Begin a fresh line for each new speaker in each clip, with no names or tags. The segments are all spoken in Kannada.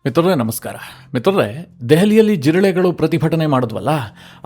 ಮಿತ್ರರೇ ನಮಸ್ಕಾರ. ಮಿತ್ರರೇ, ದೆಹಲಿಯಲ್ಲಿ ಜಿರಳೆಗಳು ಪ್ರತಿಭಟನೆ ಮಾಡಿದ್ವಲ್ಲ,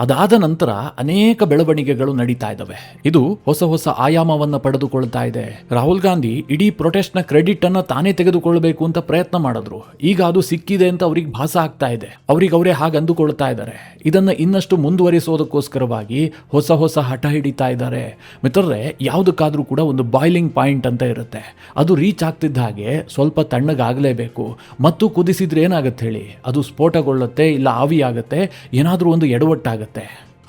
ಅದಾದ ನಂತರ ಅನೇಕ ಬೆಳವಣಿಗೆಗಳು ನಡೀತಾ ಇದ್ದಾವೆ. ಇದು ಹೊಸ ಹೊಸ ಆಯಾಮವನ್ನು ಪಡೆದುಕೊಳ್ತಾ ಇದೆ. ರಾಹುಲ್ ಗಾಂಧಿ ಇಡೀ ಪ್ರೊಟೆಸ್ಟ್ನ ಕ್ರೆಡಿಟ್ ಅನ್ನ ತಾನೇ ತೆಗೆದುಕೊಳ್ಳಬೇಕು ಅಂತ ಪ್ರಯತ್ನ ಮಾಡಿದ್ರು. ಈಗ ಅದು ಸಿಕ್ಕಿದೆ ಅಂತ ಅವ್ರಿಗೆ ಭಾಸ ಆಗ್ತಾ ಇದೆ. ಅವರೇ ಹಾಗೆ ಅಂದುಕೊಳ್ತಾ ಇದ್ದಾರೆ. ಇದನ್ನ ಇನ್ನಷ್ಟು ಮುಂದುವರಿಸೋದಕ್ಕೋಸ್ಕರವಾಗಿ ಹೊಸ ಹೊಸ ಹಠ ಹಿಡಿತಾ ಇದ್ದಾರೆ. ಮಿತ್ರರೇ, ಯಾವುದಕ್ಕಾದ್ರೂ ಕೂಡ ಒಂದು ಬಾಯ್ಲಿಂಗ್ ಪಾಯಿಂಟ್ ಅಂತ ಇರುತ್ತೆ. ಅದು ರೀಚ್ ಆಗ್ತಿದ್ದ ಹಾಗೆ ಸ್ವಲ್ಪ ತಣ್ಣಗಾಗಲೇಬೇಕು. ಮತ್ತು ಕುದಿಸಿದ್ರೆ ಏನಾಗುತ್ತೆ ಹೇಳಿ, ಅದು ಸ್ಫೋಟಗೊಳ್ಳುತ್ತೆ, ಇಲ್ಲ ಆವಿಯಾಗತ್ತೆ, ಏನಾದರೂ ಒಂದು ಎಡವಟ್ಟಾಗತ್ತೆ.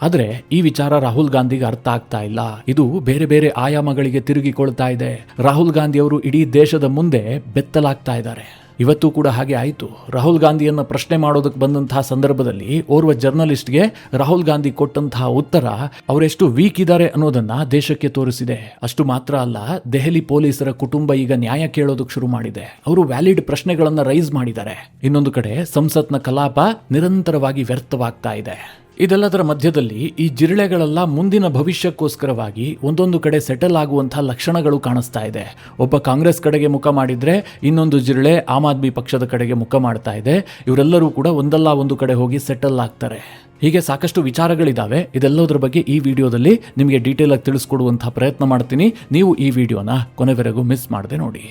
ಆದರೆ ಈ ವಿಚಾರ ರಾಹುಲ್ ಗಾಂಧಿಗೆ ಅರ್ಥ ಆಗ್ತಾ ಇಲ್ಲ. ಇದು ಬೇರೆ ಬೇರೆ ಆಯಾಮಗಳಿಗೆ ತಿರುಗಿಕೊಳ್ತಾ ಇದೆ. ರಾಹುಲ್ ಗಾಂಧಿ ಅವರು ಇಡೀ ದೇಶದ ಮುಂದೆ ಬೆತ್ತಲಾಗ್ತಾ ಇದ್ದಾರೆ. ಇವತ್ತು ಕೂಡ ಹಾಗೆ ಆಯಿತು. ರಾಹುಲ್ ಗಾಂಧಿಯನ್ನು ಪ್ರಶ್ನೆ ಮಾಡೋದಕ್ಕೆ ಬಂದಂತಹ ಸಂದರ್ಭದಲ್ಲಿ ಓರ್ವ ಜರ್ನಲಿಸ್ಟ್ಗೆ ರಾಹುಲ್ ಗಾಂಧಿ ಕೊಟ್ಟಂತಹ ಉತ್ತರ ಅವರೆಷ್ಟು ವೀಕ್ ಇದ್ದಾರೆ ಅನ್ನೋದನ್ನ ದೇಶಕ್ಕೆ ತೋರಿಸಿದೆ. ಅಷ್ಟು ಮಾತ್ರ ಅಲ್ಲ, ದೆಹಲಿ ಪೊಲೀಸರ ಕುಟುಂಬ ಈಗ ನ್ಯಾಯ ಕೇಳೋದಕ್ಕೆ ಶುರು ಮಾಡಿದೆ. ಅವರು ವ್ಯಾಲಿಡ್ ಪ್ರಶ್ನೆಗಳನ್ನ ರೈಸ್ ಮಾಡಿದ್ದಾರೆ. ಇನ್ನೊಂದು ಕಡೆ ಸಂಸತ್ನ ಕಲಾಪ ನಿರಂತರವಾಗಿ ವ್ಯರ್ಥವಾಗ್ತಾ ಇದೆ. ಇದೆಲ್ಲದರ ಮಧ್ಯದಲ್ಲಿ ಈ ಜಿರಳೆಗಳೆಲ್ಲ ಮುಂದಿನ ಭವಿಷ್ಯಕ್ಕೋಸ್ಕರವಾಗಿ ಒಂದೊಂದು ಕಡೆ ಸೆಟಲ್ ಆಗುವಂತಹ ಲಕ್ಷಣಗಳು ಕಾಣಿಸ್ತಾ ಇದೆ. ಒಬ್ಬ ಕಾಂಗ್ರೆಸ್ ಕಡೆಗೆ ಮುಖ ಮಾಡಿದ್ರೆ ಇನ್ನೊಂದು ಜಿರಳೆ ಆಮ್ ಆದ್ಮಿ ಪಕ್ಷದ ಕಡೆಗೆ ಮುಖ ಮಾಡ್ತಾ ಇದೆ. ಇವರೆಲ್ಲರೂ ಕೂಡ ಒಂದಲ್ಲ ಒಂದು ಕಡೆ ಹೋಗಿ ಸೆಟಲ್ ಆಗ್ತಾರೆ. ಹೀಗೆ ಸಾಕಷ್ಟು ವಿಚಾರಗಳಿದ್ದಾವೆ. ಇದೆಲ್ಲದರ ಬಗ್ಗೆ ಈ ವಿಡಿಯೋದಲ್ಲಿ ನಿಮಗೆ ಡೀಟೇಲ್ ಆಗಿ ತಿಳಿಸ್ಕೊಡುವಂತಹ ಪ್ರಯತ್ನ ಮಾಡ್ತೀನಿ. ನೀವು ಈ ವಿಡಿಯೋನ ಕೊನೆವರೆಗೂ ಮಿಸ್ ಮಾಡದೆ ನೋಡಿ.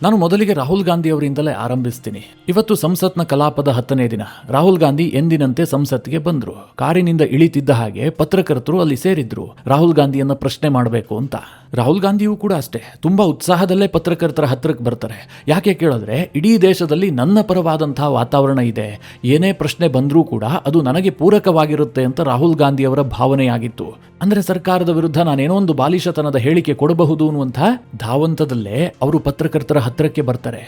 ನಾನು ಮೊದಲಿಗೆ ರಾಹುಲ್ ಗಾಂಧಿ ಅವರಿಂದಲೇ ಆರಂಭಿಸ್ತೀನಿ. ಇವತ್ತು ಸಂಸತ್ನ ಕಲಾಪದ 10ನೇ ದಿನ. ರಾಹುಲ್ ಗಾಂಧಿ ಎಂದಿನಂತೆ ಸಂಸತ್ಗೆ ಬಂದ್ರು. ಕಾರಿನಿಂದ ಇಳಿತಿದ್ದ ಹಾಗೆ ಪತ್ರಕರ್ತರು ಅಲ್ಲಿ ಸೇರಿದ್ರು, ರಾಹುಲ್ ಗಾಂಧಿಯನ್ನ ಪ್ರಶ್ನೆ ಮಾಡಬೇಕು ಅಂತ. ರಾಹುಲ್ ಗಾಂಧಿಯೂ ಕೂಡ ಅಷ್ಟೇ ತುಂಬಾ ಉತ್ಸಾಹದಲ್ಲೇ ಪತ್ರಕರ್ತರ ಹತ್ರಕ್ಕೆ ಬರ್ತಾರೆ. ಯಾಕೆ ಕೇಳಿದ್ರೆ, ಇಡೀ ದೇಶದಲ್ಲಿ ನನ್ನ ಪರವಾದಂತಹ ವಾತಾವರಣ ಇದೆ, ಏನೇ ಪ್ರಶ್ನೆ ಬಂದರೂ ಕೂಡ ಅದು ನನಗೆ ಪೂರಕವಾಗಿರುತ್ತೆ ಅಂತ ರಾಹುಲ್ ಗಾಂಧಿ ಅವರ ಭಾವನೆಯಾಗಿತ್ತು. ಅಂದ್ರೆ ಸರ್ಕಾರದ ವಿರುದ್ಧ ನಾನೇನೋ ಒಂದು ಬಾಲಿಶತನದ ಹೇಳಿಕೆ ಕೊಡಬಹುದು ಅನ್ನುವಂಥ ಧಾವಂತದಲ್ಲೇ ಅವರು ಪತ್ರಕರ್ತರ ಹತ್ರಕ್ಕೆ ಬರ್ತಾರೆ.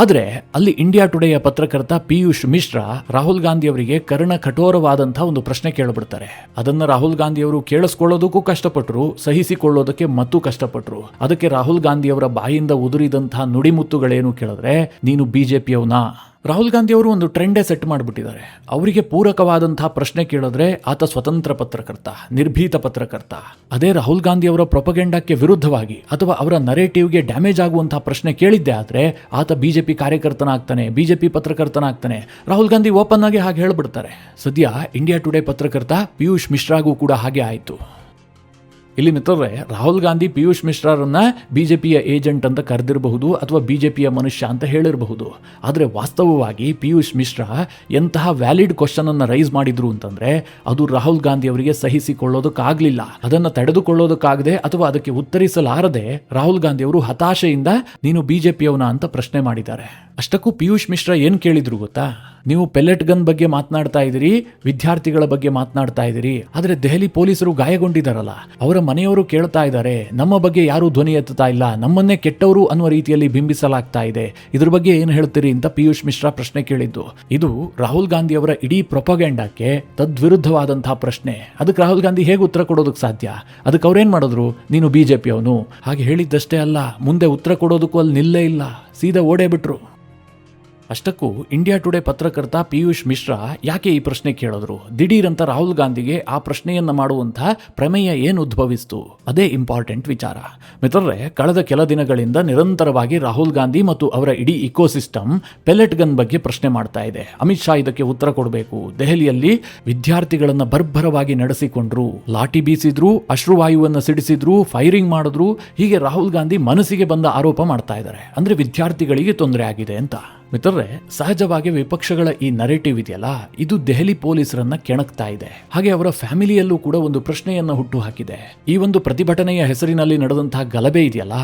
ಆದ್ರೆ ಅಲ್ಲಿ ಇಂಡಿಯಾ ಟುಡೆಯ ಪತ್ರಕರ್ತ ಪಿಯೂಷ್ ಮಿಶ್ರಾ ರಾಹುಲ್ ಗಾಂಧಿ ಅವರಿಗೆ ಕರ್ಣ ಕಠೋರವಾದಂತಹ ಒಂದು ಪ್ರಶ್ನೆ ಕೇಳಿಬಿಡ್ತಾರೆ. ಅದನ್ನ ರಾಹುಲ್ ಗಾಂಧಿ ಅವರು ಕೇಳಿಸ್ಕೊಳ್ಳೋದಕ್ಕೂ ಕಷ್ಟಪಟ್ಟರು, ಸಹಿಸಿಕೊಳ್ಳೋದಕ್ಕೆ ಮತ್ತು ಕಷ್ಟಪಟ್ಟರು. ಅದಕ್ಕೆ ರಾಹುಲ್ ಗಾಂಧಿ ಅವರ ಬಾಯಿಂದ ಉದುರಿದಂತಹ ನುಡಿಮುತ್ತುಗಳೇನು ಕೇಳಿದ್ರೆ, ನೀನು ಬಿಜೆಪಿಯವನಾ? ರಾಹುಲ್ ಗಾಂಧಿ ಅವರು ಒಂದು ಟ್ರೆಂಡೇ ಸೆಟ್ ಮಾಡಿಬಿಟ್ಟಿದ್ದಾರೆ. ಅವರಿಗೆ ಪೂರಕವಾದಂತಹ ಪ್ರಶ್ನೆ ಕೇಳಿದ್ರೆ ಆತ ಸ್ವತಂತ್ರ ಪತ್ರಕರ್ತ, ನಿರ್ಭೀತ ಪತ್ರಕರ್ತ. ಅದೇ ರಾಹುಲ್ ಗಾಂಧಿ ಅವರ ಪ್ರೊಪಗೆಂಡಕ್ಕೆ ವಿರುದ್ಧವಾಗಿ ಅಥವಾ ಅವರ ನರೇಟಿವ್ಗೆ ಡ್ಯಾಮೇಜ್ ಆಗುವಂತಹ ಪ್ರಶ್ನೆ ಕೇಳಿದ್ದೆ ಆದ್ರೆ ಆತ ಬಿಜೆಪಿ ಕಾರ್ಯಕರ್ತನಾಗ್ತಾನೆ, ಬಿಜೆಪಿ ಪತ್ರಕರ್ತನಾಗ್ತಾನೆ. ರಾಹುಲ್ ಗಾಂಧಿ ಓಪನ್ ಆಗಿ ಹಾಗೆ ಹೇಳ್ಬಿಡ್ತಾರೆ. ಸದ್ಯ ಇಂಡಿಯಾ ಟುಡೇ ಪತ್ರಕರ್ತ ಪಿಯೂಷ್ ಮಿಶ್ರಾಗೂ ಕೂಡ ಹಾಗೆ ಆಯಿತು. ಇಲ್ಲಿ ಮಿತ್ರರೇ, ರಾಹುಲ್ ಗಾಂಧಿ ಪಿಯೂಷ್ ಮಿಶ್ರಾರನ್ನ ಬಿಜೆಪಿಯ ಏಜೆಂಟ್ ಅಂತ ಕರೆದಿರಬಹುದು ಅಥವಾ ಬಿಜೆಪಿಯ ಮನುಷ್ಯ ಅಂತ ಹೇಳಿರಬಹುದು. ಆದರೆ ವಾಸ್ತವವಾಗಿ ಪಿಯೂಷ್ ಮಿಶ್ರಾ ಎಂತಹ ವ್ಯಾಲಿಡ್ ಕ್ವಶನ್ ಅನ್ನ ರೈಸ್ ಮಾಡಿದ್ರು ಅಂತಂದ್ರೆ ಅದು ರಾಹುಲ್ ಗಾಂಧಿ ಅವರಿಗೆ ಸಹಿಸಿಕೊಳ್ಳೋದಕ್ಕಾಗಲಿಲ್ಲ. ಅದನ್ನು ತಡೆದುಕೊಳ್ಳೋದಕ್ಕಾಗದೆ ಅಥವಾ ಅದಕ್ಕೆ ಉತ್ತರಿಸಲಾರದೆ ರಾಹುಲ್ ಗಾಂಧಿ ಅವರು ಹತಾಶೆಯಿಂದ ನೀನು ಬಿಜೆಪಿಯವನ ಅಂತ ಪ್ರಶ್ನೆ ಮಾಡಿದ್ದಾರೆ. ಅಷ್ಟಕ್ಕೂ ಪಿಯೂಷ್ ಮಿಶ್ರಾ ಏನ್ ಕೇಳಿದ್ರು ಗೊತ್ತಾ? ನೀವು ಪೆಲೆಟ್ ಗನ್ ಬಗ್ಗೆ ಮಾತನಾಡ್ತಾ ಇದ್ದೀರಿ, ವಿದ್ಯಾರ್ಥಿಗಳ ಬಗ್ಗೆ ಮಾತನಾಡ್ತಾ ಇದ್ದೀರಿ, ಆದರೆ ದೆಹಲಿ ಪೊಲೀಸರು ಗಾಯಗೊಂಡಿದ್ದಾರಲ್ಲ, ಅವರ ಮನೆಯವರು ಕೇಳ್ತಾ ಇದ್ದಾರೆ, ನಮ್ಮ ಬಗ್ಗೆ ಯಾರೂ ಧ್ವನಿ ಎತ್ತುತ್ತಾ ಇಲ್ಲ, ನಮ್ಮನ್ನೇ ಕೆಟ್ಟವರು ಅನ್ನುವ ರೀತಿಯಲ್ಲಿ ಬಿಂಬಿಸಲಾಗ್ತಾ ಇದೆ, ಇದ್ರ ಬಗ್ಗೆ ಏನು ಹೇಳ್ತೀರಿ ಅಂತ ಪಿಯೂಷ್ ಮಿಶ್ರಾ ಪ್ರಶ್ನೆ ಕೇಳಿದ್ದು. ಇದು ರಾಹುಲ್ ಗಾಂಧಿ ಅವರ ಇಡೀ ಪ್ರೊಪಗೆಂಡಕ್ಕೆ ತದ್ವಿರುದ್ಧವಾದಂತಹ ಪ್ರಶ್ನೆ. ಅದಕ್ಕೆ ರಾಹುಲ್ ಗಾಂಧಿ ಹೇಗೆ ಉತ್ತರ ಕೊಡೋದಕ್ಕೆ ಸಾಧ್ಯ? ಅದಕ್ಕೆ ಅವ್ರೇನ್ ಮಾಡಿದ್ರು, ನೀನು ಬಿಜೆಪಿಯವನು ಹಾಗೆ ಹೇಳಿದ್ದಷ್ಟೇ ಅಲ್ಲ, ಮುಂದೆ ಉತ್ತರ ಕೊಡೋದಕ್ಕೂ ಅಲ್ಲಿ ನಿಲ್ಲೇ ಇಲ್ಲ, ಸೀದಾ ಓಡೇ ಬಿಟ್ರು. ಅಷ್ಟಕ್ಕೂ ಇಂಡಿಯಾ ಟುಡೇ ಪತ್ರಕರ್ತ ಪಿಯೂಷ್ ಮಿಶ್ರಾ ಯಾಕೆ ಈ ಪ್ರಶ್ನೆ ಕೇಳಿದ್ರು? ದಿಢೀರಂತ ರಾಹುಲ್ ಗಾಂಧಿಗೆ ಆ ಪ್ರಶ್ನೆಯನ್ನ ಮಾಡುವಂತಹ ಪ್ರಮೇಯ ಏನು ಉದ್ಭವಿಸ್ತು? ಅದೇ ಇಂಪಾರ್ಟೆಂಟ್ ವಿಚಾರ. ಮಿತ್ರರೇ, ಕಳೆದ ಕೆಲ ದಿನಗಳಿಂದ ನಿರಂತರವಾಗಿ ರಾಹುಲ್ ಗಾಂಧಿ ಮತ್ತು ಅವರ ಇಡೀ ಇಕೋಸಿಸ್ಟಮ್ ಪೆಲೆಟ್ ಗನ್ ಬಗ್ಗೆ ಪ್ರಶ್ನೆ ಮಾಡ್ತಾ ಇದೆ. ಅಮಿತ್ ಶಾ ಇದಕ್ಕೆ ಉತ್ತರ ಕೊಡಬೇಕು. ದೆಹಲಿಯಲ್ಲಿ ವಿದ್ಯಾರ್ಥಿಗಳನ್ನ ಬರ್ಬರವಾಗಿ ನಡೆಸಿಕೊಂಡ್ರು, ಲಾಠಿ ಬೀಸಿದ್ರು, ಅಶ್ರುವಾಯುವನ್ನು ಸಿಡಿಸಿದ್ರು, ಫೈರಿಂಗ್ ಮಾಡಿದ್ರು. ಹೀಗೆ ರಾಹುಲ್ ಗಾಂಧಿ ಮನಸ್ಸಿಗೆ ಬಂದ ಆರೋಪ ಮಾಡ್ತಾ ಇದ್ದಾರೆ. ಅಂದ್ರೆ ವಿದ್ಯಾರ್ಥಿಗಳಿಗೆ ತೊಂದರೆ ಆಗಿದೆ ಅಂತ. ಮಿತ್ರರೇ, ಸಹಜವಾಗಿ ವಿಪಕ್ಷಗಳ ಈ ನರೇಟಿವ್ ಇದೆಯಲ್ಲ, ಇದು ದೆಹಲಿ ಪೊಲೀಸರನ್ನ ಕೆಣಕ್ತಾ ಇದೆ. ಹಾಗೆ ಅವರ ಫ್ಯಾಮಿಲಿಯಲ್ಲೂ ಕೂಡ ಒಂದು ಪ್ರಶ್ನೆಯನ್ನ ಹುಟ್ಟು ಹಾಕಿದೆ. ಈ ಒಂದು ಪ್ರತಿಭಟನೆಯ ಹೆಸರಿನಲ್ಲಿ ನಡೆದಂತಹ ಗಲಭೆ ಇದೆಯಲ್ಲ,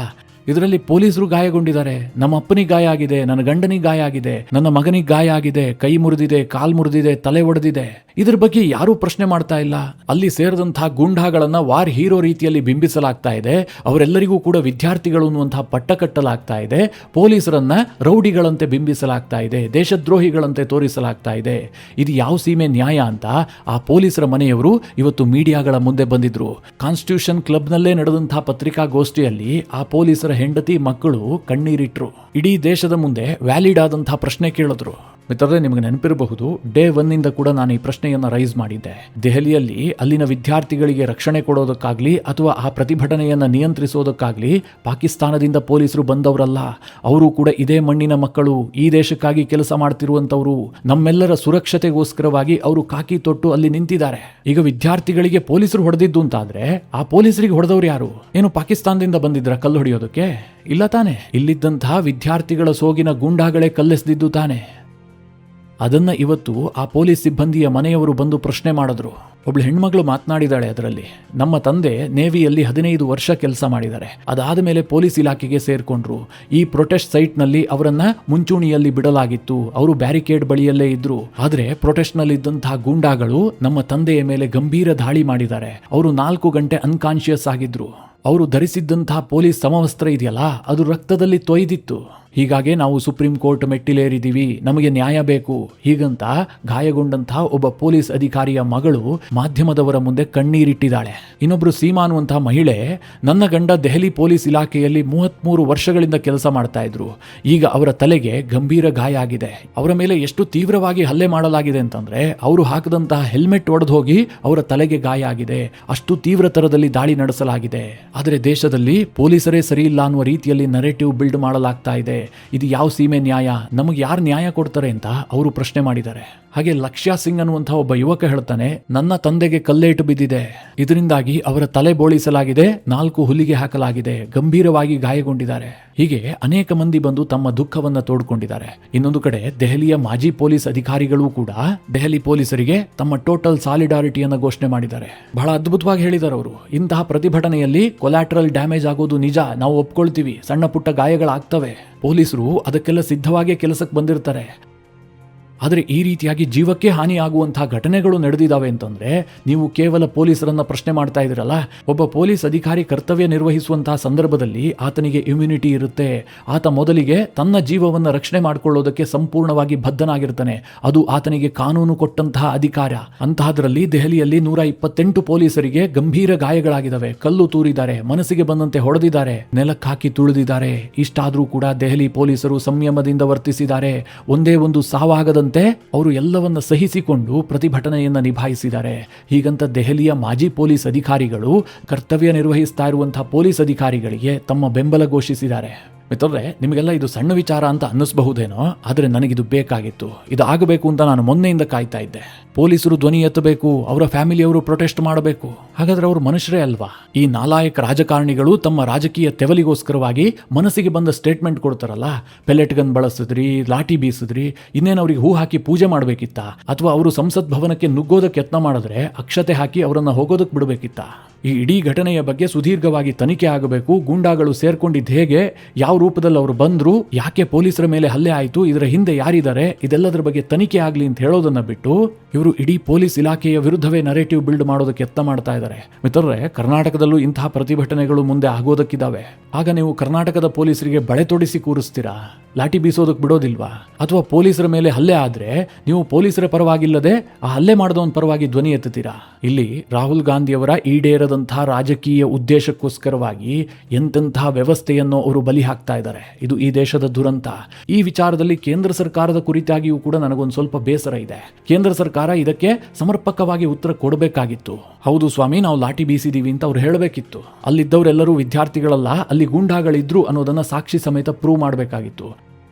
ಇದರಲ್ಲಿ ಪೊಲೀಸರು ಗಾಯಗೊಂಡಿದ್ದಾರೆ. ನಮ್ಮ ಅಪ್ಪನಿಗೆ ಗಾಯ ಆಗಿದೆ, ನನ್ನ ಗಂಡನಿಗೆ ಗಾಯ ಆಗಿದೆ, ನನ್ನ ಮಗನಿಗೆ ಗಾಯ ಆಗಿದೆ, ಕೈ ಮುರಿದಿದೆ, ಕಾಲ್ ಮುರಿದಿದೆ, ತಲೆ ಒಡೆದಿದೆ. ಇದ್ರ ಬಗ್ಗೆ ಯಾರೂ ಪ್ರಶ್ನೆ ಮಾಡ್ತಾ ಇಲ್ಲ. ಅಲ್ಲಿ ಸೇರಿದಂತಹ ಗೂಂಡಾಗಳನ್ನ ವಾರ್ ಹೀರೋ ರೀತಿಯಲ್ಲಿ ಬಿಂಬಿಸಲಾಗ್ತಾ ಇದೆ. ಅವರೆಲ್ಲರಿಗೂ ಕೂಡ ವಿದ್ಯಾರ್ಥಿಗಳು ಅನ್ನುವಂತಹ ಪಟ್ಟ ಕಟ್ಟಲಾಗ್ತಾ ಇದೆ. ಪೊಲೀಸರನ್ನ ರೌಡಿಗಳಂತೆ ಬಿಂಬಿಸಲಾಗ್ತಾ ಇದೆ, ದೇಶದ್ರೋಹಿಗಳಂತೆ ತೋರಿಸಲಾಗ್ತಾ ಇದೆ. ಇದು ಯಾವ ಸೀಮೆ ನ್ಯಾಯ ಅಂತ ಆ ಪೊಲೀಸರ ಮನೆಯವರು ಇವತ್ತು ಮೀಡಿಯಾಗಳ ಮುಂದೆ ಬಂದಿದ್ರು. ಕಾನ್ಸ್ಟಿಟ್ಯೂಷನ್ ಕ್ಲಬ್ನಲ್ಲೇ ನಡೆದಂತಹ ಪತ್ರಿಕಾಗೋಷ್ಠಿಯಲ್ಲಿ ಆ ಪೊಲೀಸರ ಹೆಂಡತಿ ಮಕ್ಕಳು ಕಣ್ಣೀರಿಟ್ರು. ಇಡೀ ದೇಶದ ಮುಂದೆ ವ್ಯಾಲಿಡ್ ಆದಂತಹ ಪ್ರಶ್ನೆ ಕೇಳಿದ್ರು. ಮಿತ್ರರೇ, ನಿಮಗೆ ನೆನಪಿರಬಹುದು, ಡೇ 1 ಕೂಡ ನಾನು ಈ ಪ್ರಶ್ನೆಯನ್ನ ರೈಸ್ ಮಾಡಿದ್ದೆ. ದೆಹಲಿಯಲ್ಲಿ ಅಲ್ಲಿನ ವಿದ್ಯಾರ್ಥಿಗಳಿಗೆ ರಕ್ಷಣೆ ಕೊಡೋದಕ್ಕಾಗ್ಲಿ ಅಥವಾ ಆ ಪ್ರತಿಭಟನೆಯನ್ನ ನಿಯಂತ್ರಿಸೋದಕ್ಕಾಗ್ಲಿ ಪಾಕಿಸ್ತಾನದಿಂದ ಪೊಲೀಸರು ಬಂದವರಲ್ಲ. ಅವರು ಕೂಡ ಇದೇ ಮಣ್ಣಿನ ಮಕ್ಕಳು, ಈ ದೇಶಕ್ಕಾಗಿ ಕೆಲಸ ಮಾಡ್ತಿರುವಂತವರು. ನಮ್ಮೆಲ್ಲರ ಸುರಕ್ಷತೆಗೋಸ್ಕರವಾಗಿ ಅವರು ಕಾಕಿ ತೊಟ್ಟು ಅಲ್ಲಿ ನಿಂತಿದ್ದಾರೆ. ಈಗ ವಿದ್ಯಾರ್ಥಿಗಳಿಗೆ ಪೊಲೀಸರು ಹೊಡೆದಿದ್ದು ಅಂತಾದ್ರೆ ಆ ಪೊಲೀಸರಿಗೆ ಹೊಡೆದವ್ರು ಯಾರು? ಏನು ಪಾಕಿಸ್ತಾನದಿಂದ ಬಂದಿದ್ರ ಕಲ್ಲು ಹೊಡೆಯೋದಕ್ಕೆ? ಇಲ್ಲ ತಾನೆ. ಇಲ್ಲಿದ್ದಂತಹ ವಿದ್ಯಾರ್ಥಿಗಳ ಸೋಗಿನ ಗೂಂಡಾಗಳೇ ಕಲ್ಲೆಸೆದಿದ್ದು ತಾನೆ. ಅದನ್ನ ಇವತ್ತು ಆ ಪೊಲೀಸ್ ಸಿಬ್ಬಂದಿಯ ಮನೆಯವರು ಬಂದು ಪ್ರಶ್ನೆ ಮಾಡಿದ್ರು. ಒಬ್ಳು ಹೆಣ್ಮಗಳು ಮಾತನಾಡಿದಾಳೆ ಅದರಲ್ಲಿ. ನಮ್ಮ ತಂದೆ ನೇವಿಯಲ್ಲಿ 15 ವರ್ಷ ಕೆಲಸ ಮಾಡಿದ್ದಾರೆ. ಅದಾದ ಮೇಲೆ ಪೊಲೀಸ್ ಇಲಾಖೆಗೆ ಸೇರ್ಕೊಂಡ್ರು. ಈ ಪ್ರೊಟೆಸ್ಟ್ ಸೈಟ್ನಲ್ಲಿ ಅವರನ್ನ ಮುಂಚೂಣಿಯಲ್ಲಿ ಬಿಡಲಾಗಿತ್ತು. ಅವರು ಬ್ಯಾರಿಕೇಡ್ ಬಳಿಯಲ್ಲೇ ಇದ್ರು. ಆದ್ರೆ ಪ್ರೊಟೆಸ್ಟ್ ನಲ್ಲಿ ಇದ್ದಂತಹ ಗೂಂಡಾಗಳು ನಮ್ಮ ತಂದೆಯ ಮೇಲೆ ಗಂಭೀರ ದಾಳಿ ಮಾಡಿದ್ದಾರೆ. ಅವರು 4 ಗಂಟೆ ಅನ್ಕಾನ್ಶಿಯಸ್ ಆಗಿದ್ರು. ಅವರು ಧರಿಸಿದ್ದಂತಹ ಪೊಲೀಸ್ ಸಮವಸ್ತ್ರ ಇದೆಯಲ್ಲ, ಅದು ರಕ್ತದಲ್ಲಿ ತೊಯ್ದಿತ್ತು. ಹೀಗಾಗಿ ನಾವು ಸುಪ್ರೀಂ ಕೋರ್ಟ್ ಮೆಟ್ಟಿಲೇರಿದ್ದೀವಿ, ನಮಗೆ ನ್ಯಾಯ ಬೇಕು, ಹೀಗಂತ ಗಾಯಗೊಂಡಂತಹ ಒಬ್ಬ ಪೊಲೀಸ್ ಅಧಿಕಾರಿಯ ಮಗಳು ಮಾಧ್ಯಮದವರ ಮುಂದೆ ಕಣ್ಣೀರಿಟ್ಟಿದ್ದಾಳೆ. ಇನ್ನೊಬ್ರು ಸೀಮಾ ಅನ್ನುವಂತಹ ಮಹಿಳೆ, ನನ್ನ ಗಂಡ ದೆಹಲಿ ಪೊಲೀಸ್ ಇಲಾಖೆಯಲ್ಲಿ 33 ವರ್ಷಗಳಿಂದ ಕೆಲಸ ಮಾಡ್ತಾ ಇದ್ರು. ಈಗ ಅವರ ತಲೆಗೆ ಗಂಭೀರ ಗಾಯ ಆಗಿದೆ. ಅವರ ಮೇಲೆ ಎಷ್ಟು ತೀವ್ರವಾಗಿ ಹಲ್ಲೆ ಮಾಡಲಾಗಿದೆ ಅಂತಂದ್ರೆ ಅವರು ಹಾಕದಂತಹ ಹೆಲ್ಮೆಟ್ ಒಡೆದು ಹೋಗಿ ಅವರ ತಲೆಗೆ ಗಾಯ ಆಗಿದೆ. ಅಷ್ಟು ತೀವ್ರ ತರದಲ್ಲಿ ದಾಳಿ ನಡೆಸಲಾಗಿದೆ. ಆದರೆ ದೇಶದಲ್ಲಿ ಪೊಲೀಸರೇ ಸರಿ ಇಲ್ಲ ಅನ್ನುವ ರೀತಿಯಲ್ಲಿ ನರೇಟಿವ್ ಬಿಲ್ಡ್ ಮಾಡಲಾಗ್ತಾ ಇದೆ. ಇದು ಯಾವ ಸೀಮೆ ನ್ಯಾಯ? ನಮಗೆ ಯಾರು ನ್ಯಾಯ ಕೊಡ್ತಾರೆ ಅಂತ ಅವರು ಪ್ರಶ್ನೆ ಮಾಡಿದ್ದಾರೆ. ಹಾಗೆ ಲಕ್ಷ್ಯ ಸಿಂಗ್ ಅನ್ನುವಂತಹ ಒಬ್ಬ ಯುವಕ ಹೇಳ್ತಾನೆ, ನನ್ನ ತಂದೆಗೆ ಕಲ್ಲೇಟು ಬಿದ್ದಿದೆ, ಇದರಿಂದಾಗಿ ಅವರ ತಲೆ ಬೋಳಿಸಲಾಗಿದೆ, 4 ಹುಲಿಗೆ ಹಾಕಲಾಗಿದೆ, ಗಂಭೀರವಾಗಿ ಗಾಯಗೊಂಡಿದ್ದಾರೆ. ಹೀಗೆ ಅನೇಕ ಮಂದಿ ಬಂದು ತಮ್ಮ ದುಃಖವನ್ನ ತೋಡ್ಕೊಂಡಿದ್ದಾರೆ. ಇನ್ನೊಂದು ಕಡೆ ದೆಹಲಿಯ ಮಾಜಿ ಪೊಲೀಸ್ ಅಧಿಕಾರಿಗಳು ಕೂಡ ದೆಹಲಿ ಪೊಲೀಸರಿಗೆ ತಮ್ಮ ಟೋಟಲ್ ಸಾಲಿಡಾರಿಟಿಯನ್ನು ಘೋಷಣೆ ಮಾಡಿದ್ದಾರೆ. ಬಹಳ ಅದ್ಭುತವಾಗಿ ಹೇಳಿದ್ದಾರೆ ಅವರು. ಇಂತಹ ಪ್ರತಿಭಟನೆಯಲ್ಲಿ ಕೊಲ್ಯಾಟ್ರಲ್ ಡ್ಯಾಮೇಜ್ ಆಗೋದು ನಿಜ, ನಾವು ಒಪ್ಕೊಳ್ತೀವಿ. ಸಣ್ಣ ಪುಟ್ಟ ಗಾಯಗಳಾಗ್ತವೆ. ಪೊಲೀಸರು ಅದಕ್ಕೆಲ್ಲ ಸಿದ್ಧವಾಗಿಯೇ ಕೆಲಸಕ್ಕೆ ಬಂದಿರ್ತಾರೆ. ಆದರೆ ಈ ರೀತಿಯಾಗಿ ಜೀವಕ್ಕೆ ಹಾನಿ ಆಗುವಂತಹ ಘಟನೆಗಳು ನಡೆದಿದ್ದಾವೆ ಅಂತಂದ್ರೆ ನೀವು ಕೇವಲ ಪೊಲೀಸರನ್ನ ಪ್ರಶ್ನೆ ಮಾಡ್ತಾ ಇದ್ದೀರಲ್ಲ. ಒಬ್ಬ ಪೊಲೀಸ್ ಅಧಿಕಾರಿ ಕರ್ತವ್ಯ ನಿರ್ವಹಿಸುವಂತಹ ಸಂದರ್ಭದಲ್ಲಿ ಆತನಿಗೆ ಇಮ್ಯುನಿಟಿ ಇರುತ್ತೆ. ಆತ ಮೊದಲಿಗೆ ತನ್ನ ಜೀವವನ್ನು ರಕ್ಷಣೆ ಮಾಡಿಕೊಳ್ಳೋದಕ್ಕೆ ಸಂಪೂರ್ಣವಾಗಿ ಬದ್ಧನಾಗಿರ್ತಾನೆ. ಅದು ಆತನಿಗೆ ಕಾನೂನು ಕೊಟ್ಟಂತಹ ಅಧಿಕಾರ. ಅಂತಹದ್ರಲ್ಲಿ ದೆಹಲಿಯಲ್ಲಿ 128 ಪೊಲೀಸರಿಗೆ ಗಂಭೀರ ಗಾಯಗಳಾಗಿದ್ದಾವೆ. ಕಲ್ಲು ತೂರಿದ್ದಾರೆ, ಮನಸ್ಸಿಗೆ ಬಂದಂತೆ ಹೊಡೆದಿದ್ದಾರೆ, ನೆಲಕ್ಕೆ ಹಾಕಿ ತುಳಿದಿದ್ದಾರೆ. ಇಷ್ಟಾದ್ರೂ ಕೂಡ ದೆಹಲಿ ಪೊಲೀಸರು ಸಂಯಮದಿಂದ ವರ್ತಿಸಿದ್ದಾರೆ. ಒಂದೇ ಒಂದು ಸಾವಾಗದ ಅವರು ಎಲ್ಲವನ್ನ ಸಹಿಸಿಕೊಂಡು ಪ್ರತಿಭಟನೆಯನ್ನ ನಿಭಾಯಿಸಿದ್ದಾರೆ. ಹೀಗಂತ ದೆಹಲಿಯ ಮಾಜಿ ಪೊಲೀಸ್ ಅಧಿಕಾರಿಗಳು ಕರ್ತವ್ಯ ನಿರ್ವಹಿಸ್ತಾ ಇರುವಂತಹ ಪೊಲೀಸ್ ಅಧಿಕಾರಿಗಳಿಗೆ ತಮ್ಮ ಬೆಂಬಲ ಘೋಷಿಸಿದ್ದಾರೆ. ಮಿತ್ರರೇ, ನಿಮಗೆಲ್ಲ ಇದು ಸಣ್ಣ ವಿಚಾರ ಅಂತ ಅನ್ನಿಸಬಹುದೇನೋ, ಆದರೆ ನನಗಿದು ಬೇಕಾಗಿತ್ತು. ಇದು ಆಗಬೇಕು ಅಂತ ನಾನು ಮೊನ್ನೆಯಿಂದ ಕಾಯ್ತಾ ಇದ್ದೆ. ಪೊಲೀಸರು ಧ್ವನಿ ಎತ್ತಬೇಕು, ಅವರ ಫ್ಯಾಮಿಲಿಯವರು ಪ್ರೊಟೆಸ್ಟ್ ಮಾಡಬೇಕು. ಹಾಗಾದ್ರೆ ಅವರು ಮನುಷ್ಯರೇ ಅಲ್ವಾ? ಈ ನಾಲಾಯಕ ರಾಜಕಾರಣಿಗಳು ತಮ್ಮ ರಾಜಕೀಯ ತೆವಲಿಗೋಸ್ಕರವಾಗಿ ಮನಸ್ಸಿಗೆ ಬಂದ ಸ್ಟೇಟ್ಮೆಂಟ್ ಕೊಡ್ತಾರಲ್ಲ, ಪೆಲೆಟ್ ಗನ್ ಬಳಸಿದ್ರಿ, ಲಾಠಿ ಬೀಸಿದ್ರಿ, ಇನ್ನೇನು ಅವ್ರಿಗೆ ಹೂ ಹಾಕಿ ಪೂಜೆ ಮಾಡಬೇಕಿತ್ತ? ಅಥವಾ ಅವರು ಸಂಸತ್ ಭವನಕ್ಕೆ ನುಗ್ಗೋದಕ್ಕೆ ಯತ್ನ ಮಾಡಿದ್ರೆ ಅಕ್ಷತೆ ಹಾಕಿ ಅವರನ್ನ ಹೋಗೋದಕ್ಕೆ ಬಿಡಬೇಕಿತ್ತ? ಈ ಇಡೀ ಘಟನೆಯ ಬಗ್ಗೆ ಸುದೀರ್ಘವಾಗಿ ತನಿಖೆ ಆಗಬೇಕು. ಗೂಂಡಾಗಳು ಸೇರ್ಕೊಂಡಿದ್ದು ಹೇಗೆ, ಯಾವ ರೂಪದಲ್ಲಿ ಅವರು ಬಂದ್ರು, ಯಾಕೆ ಪೊಲೀಸರ ಮೇಲೆ ಹಲ್ಲೆ ಆಯಿತು, ಇದರ ಹಿಂದೆ ಯಾರಿದ್ದಾರೆ, ಇದೆಲ್ಲದರ ಬಗ್ಗೆ ತನಿಖೆ ಆಗಲಿ ಅಂತ ಹೇಳೋದನ್ನ ಬಿಟ್ಟು ಇವರು ಇಡೀ ಪೊಲೀಸ್ ಇಲಾಖೆಯ ವಿರುದ್ಧವೇ ನರೇಟಿವ್ ಬಿಲ್ಡ್ ಮಾಡೋದಕ್ಕೆ ಯತ್ನ ಮಾಡ್ತಾ ಇದ್ದಾರೆ. ಮಿತ್ರರೇ, ಕರ್ನಾಟಕದಲ್ಲೂ ಇಂತಹ ಪ್ರತಿಭಟನೆಗಳು ಮುಂದೆ ಆಗೋದಕ್ಕಿದ್ದಾವೆ. ಆಗ ನೀವು ಕರ್ನಾಟಕದ ಪೊಲೀಸರಿಗೆ ಬಳೆ ತೊಡಿಸಿ ಕೂರಿಸ್ತೀರಾ? ಲಾಠಿ ಬೀಸೋದಕ್ಕೆ ಬಿಡೋದಿಲ್ವಾ? ಅಥವಾ ಪೊಲೀಸರ ಮೇಲೆ ಹಲ್ಲೆ ಆದ್ರೆ ನೀವು ಪೊಲೀಸರ ಪರವಾಗಿಲ್ಲದೆ ಆ ಹಲ್ಲೆ ಮಾಡಿದವನ ಪರವಾಗಿ ಧ್ವನಿ ಎತ್ತುತ್ತೀರಾ? ಇಲ್ಲಿ ರಾಹುಲ್ ಗಾಂಧಿಯವರ ಈಡೇರದಂತಹ ರಾಜಕೀಯ ಉದ್ದೇಶಕ್ಕೋಸ್ಕರವಾಗಿ ಎಂತೆಂತಹ ವ್ಯವಸ್ಥೆಯನ್ನು ಅವರು ಬಲಿ ಹಾಕ್ತಾ ಇದ್ದಾರೆ. ಇದು ಈ ದೇಶದ ದುರಂತ. ಈ ವಿಚಾರದಲ್ಲಿ ಕೇಂದ್ರ ಸರ್ಕಾರದ ಕುರಿತಾಗಿಯೂ ಕೂಡ ನನಗೊಂದು ಸ್ವಲ್ಪ ಬೇಸರ ಇದೆ. ಕೇಂದ್ರ ಸರ್ಕಾರ ಇದಕ್ಕೆ ಸಮರ್ಪಕವಾಗಿ ಉತ್ತರ ಕೊಡಬೇಕಾಗಿತ್ತು. ಹೌದು ಸ್ವಾಮಿ, ನಾವು ಲಾಠಿ ಬೀಸಿದೀವಿ ಅಂತ ಅವ್ರು ಹೇಳಬೇಕಿತ್ತು. ಅಲ್ಲಿದ್ದವರೆಲ್ಲರೂ ವಿದ್ಯಾರ್ಥಿಗಳಲ್ಲ, ಅಲ್ಲಿ ಗೂಂಡಾಗಳಿದ್ರು ಅನ್ನೋದನ್ನ ಸಾಕ್ಷಿ ಸಮೇತ ಪ್ರೂವ್ ಮಾಡಬೇಕಾಗಿತ್ತು.